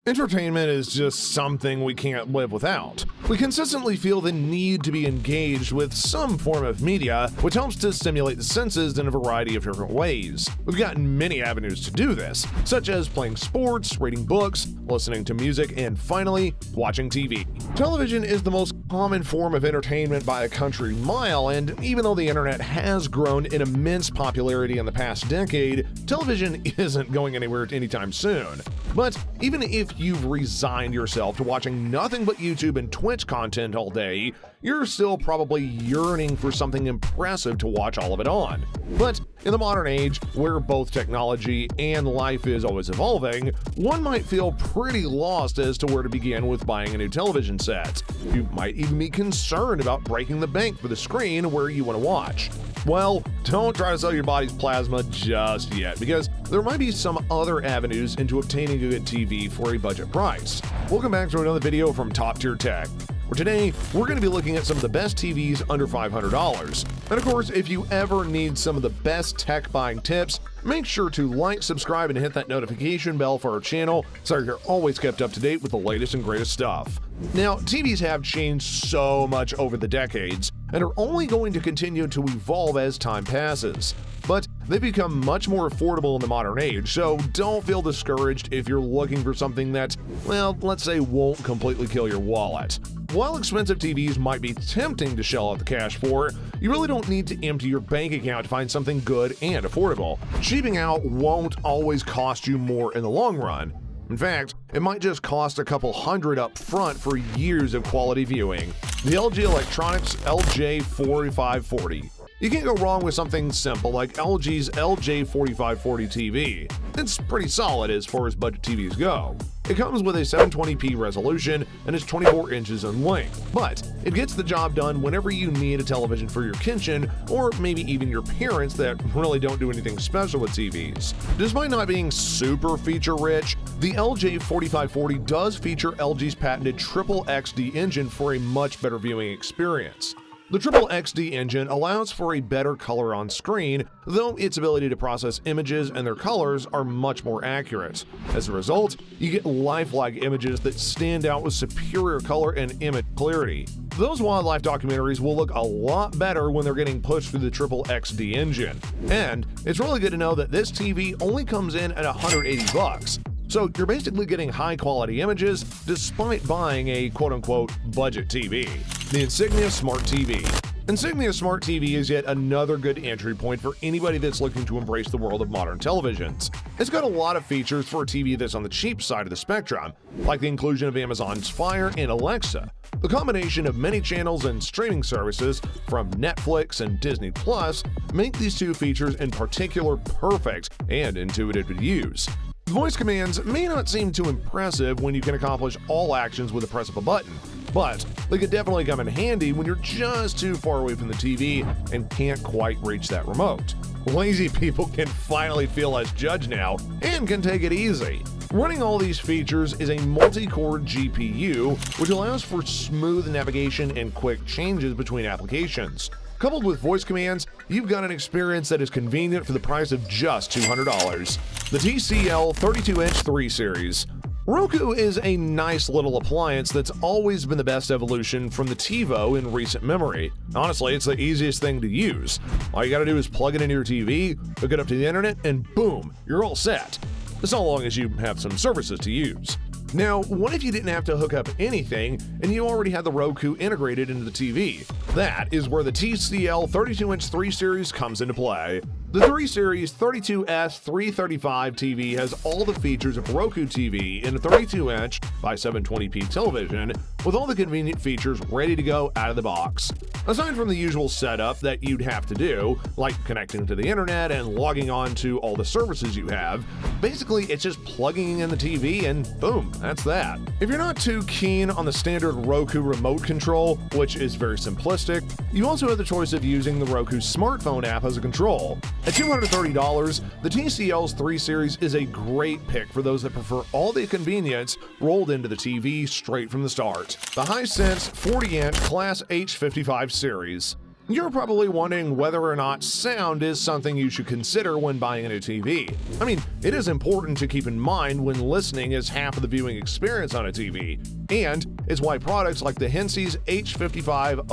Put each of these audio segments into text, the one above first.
Entertainment is just something we can't live without. We consistently feel the need to be engaged with some form of media, which helps to stimulate the senses in a variety of different ways. We've got many avenues to do this, such as playing sports, reading books, listening to music, and finally, watching TV. Television is the most common form of entertainment by a country mile, and even though the internet has grown in immense popularity in the past decade, television isn't going anywhere anytime soon. But even if you've resigned yourself to watching nothing but YouTube and Twitch content all day, you're still probably yearning for something impressive to watch all of it on. But in the modern age, where both technology and life is always evolving, one might feel pretty lost as to where to begin with buying a new television set. You might even be concerned about breaking the bank for the screen where you want to watch. Well, don't try to sell your body's plasma just yet, because there might be some other avenues into obtaining a good TV for a budget price. Welcome back to another video from Top Tier Tech, where today we're going to be looking at some of the best TVs under $500. And of course, if you ever need some of the best tech buying tips, make sure to like, subscribe, and hit that notification bell for our channel so you're always kept up to date with the latest and greatest stuff. Now, TVs have changed so much over the decades and are only going to continue to evolve as time passes. But they've become much more affordable in the modern age, so don't feel discouraged if you're looking for something that, well, let's say won't completely kill your wallet. While expensive TVs might be tempting to shell out the cash for, you really don't need to empty your bank account to find something good and affordable. Cheaping out won't always cost you more in the long run. In fact, it might just cost a couple hundred up front for years of quality viewing. The LG Electronics LJ4540. You can't go wrong with something simple like LG's LJ4540 TV. It's pretty solid as far as budget TVs go. It comes with a 720p resolution and is 24 inches in length, but it gets the job done whenever you need a television for your kitchen or maybe even your parents that really don't do anything special with TVs. Despite not being super feature-rich, the LJ4540 does feature LG's patented Triple XD engine for a much better viewing experience. The Triple XD engine allows for a better color on screen, though its ability to process images and their colors are much more accurate. As a result, you get lifelike images that stand out with superior color and image clarity. Those wildlife documentaries will look a lot better when they're getting pushed through the Triple XD engine. And it's really good to know that this TV only comes in at $180. So you're basically getting high quality images despite buying a quote-unquote budget TV. The Insignia Smart TV. Insignia Smart TV is yet another good entry point for anybody that's looking to embrace the world of modern televisions. It's got a lot of features for a TV that's on the cheap side of the spectrum, like the inclusion of Amazon's Fire and Alexa. The combination of many channels and streaming services from Netflix and Disney Plus make these two features in particular perfect and intuitive to use. Voice commands may not seem too impressive when you can accomplish all actions with the press of a button, but they could definitely come in handy when you're just too far away from the TV and can't quite reach that remote. Lazy people can finally feel less judged now and can take it easy. Running all these features is a multi-core GPU, which allows for smooth navigation and quick changes between applications. Coupled with voice commands, you've got an experience that is convenient for the price of just $200. The TCL 32-inch 3 Series. Roku is a nice little appliance that's always been the best evolution from the TiVo in recent memory. Honestly, it's the easiest thing to use. All you gotta do is plug it into your TV, hook it up to the internet, and boom, you're all set. So long as you have some services to use. Now, what if you didn't have to hook up anything and you already had the Roku integrated into the TV? That is where the TCL 32-inch 3 Series comes into play. The 3 Series 32S 335 TV has all the features of Roku TV in a 32-inch by 720p television, with all the convenient features ready to go out of the box. Aside from the usual setup that you'd have to do, like connecting to the internet and logging on to all the services you have, basically it's just plugging in the TV and boom, that's that. If you're not too keen on the standard Roku remote control, which is very simplistic, you also have the choice of using the Roku smartphone app as a control. At $230, the TCL's 3 Series is a great pick for those that prefer all the convenience rolled into the TV straight from the start. The Hisense 40-inch Class H55 series. You're probably wondering whether or not sound is something you should consider when buying a new TV. I mean, it is important to keep in mind when listening is half of the viewing experience on a TV, and it's why products like the Hisense H55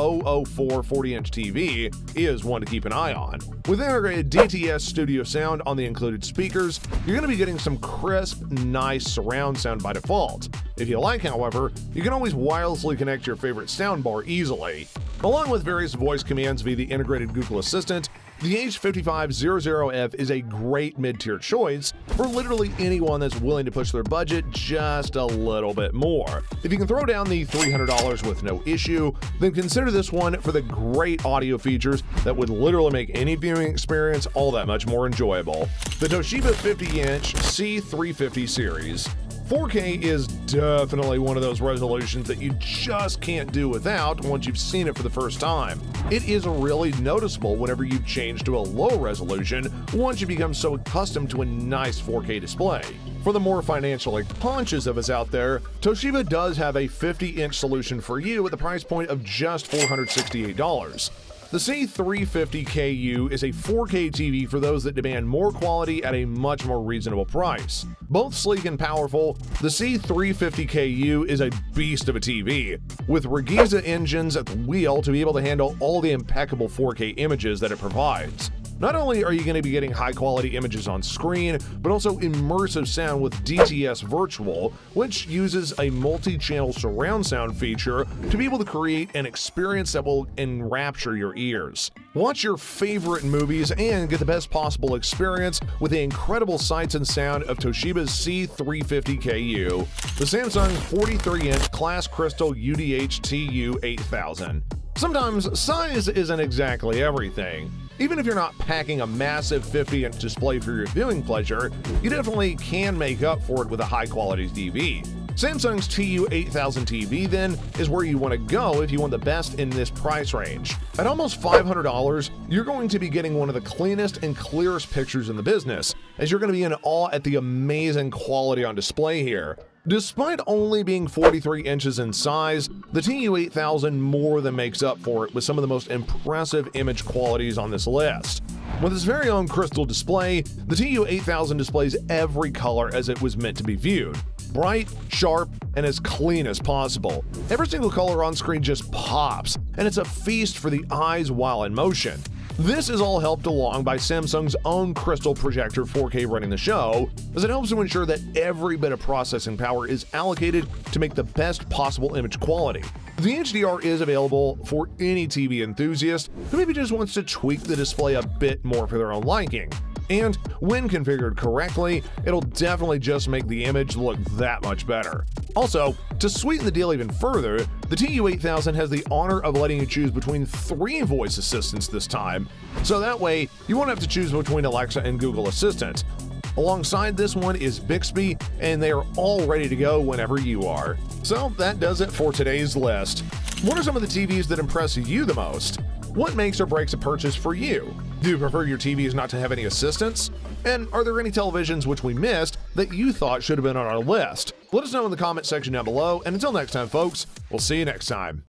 004 40-inch TV is one to keep an eye on. With integrated DTS studio sound on the included speakers, you're going to be getting some crisp, nice surround sound by default. If you like, however, you can always wirelessly connect your favorite soundbar easily. Along with various voice commands via the integrated Google Assistant, the H5500F is a great mid-tier choice for literally anyone that's willing to push their budget just a little bit more. If you can throw down the $300 with no issue, then consider this one for the great audio features that would literally make any viewing experience all that much more enjoyable. The Toshiba 50-inch C350 series. 4K is definitely one of those resolutions that you just can't do without once you've seen it for the first time. It is really noticeable whenever you change to a low resolution once you become so accustomed to a nice 4K display. For the more financially conscious of us out there, Toshiba does have a 50-inch solution for you at the price point of just $468. The C350 Ku is a 4K TV for those that demand more quality at a much more reasonable price. Both sleek and powerful, the C350 Ku is a beast of a TV, with Regiza engines at the wheel to be able to handle all the impeccable 4K images that it provides. Not only are you going to be getting high-quality images on screen, but also immersive sound with DTS Virtual, which uses a multi-channel surround sound feature to be able to create an experience that will enrapture your ears. Watch your favorite movies and get the best possible experience with the incredible sights and sound of Toshiba's C350 Ku, the Samsung 43-inch Class Crystal UDH TU8000. Sometimes size isn't exactly everything. Even if you're not packing a massive 50-inch display for your viewing pleasure, you definitely can make up for it with a high-quality TV. Samsung's TU8000 TV, then, is where you want to go if you want the best in this price range. At almost $500, you're going to be getting one of the cleanest and clearest pictures in the business, as you're going to be in awe at the amazing quality on display here. Despite only being 43 inches in size, the TU8000 more than makes up for it with some of the most impressive image qualities on this list. With its very own crystal display, the TU8000 displays every color as it was meant to be viewed. Bright, sharp, and as clean as possible. Every single color on screen just pops, and it's a feast for the eyes while in motion. This is all helped along by Samsung's own Crystal Projector 4K running the show, as it helps to ensure that every bit of processing power is allocated to make the best possible image quality. The HDR is available for any TV enthusiast who maybe just wants to tweak the display a bit more for their own liking. And when configured correctly, it'll definitely just make the image look that much better. Also, to sweeten the deal even further, the TU8000 has the honor of letting you choose between 3 voice assistants this time, so that way you won't have to choose between Alexa and Google Assistant. Alongside this one is Bixby, and they are all ready to go whenever you are. So that does it for today's list. What are some of the TVs that impress you the most? What makes or breaks a purchase for you? Do you prefer your TVs not to have any assistants? And are there any televisions which we missed that you thought should have been on our list? Let us know in the comment section down below, and until next time, folks, we'll see you next time.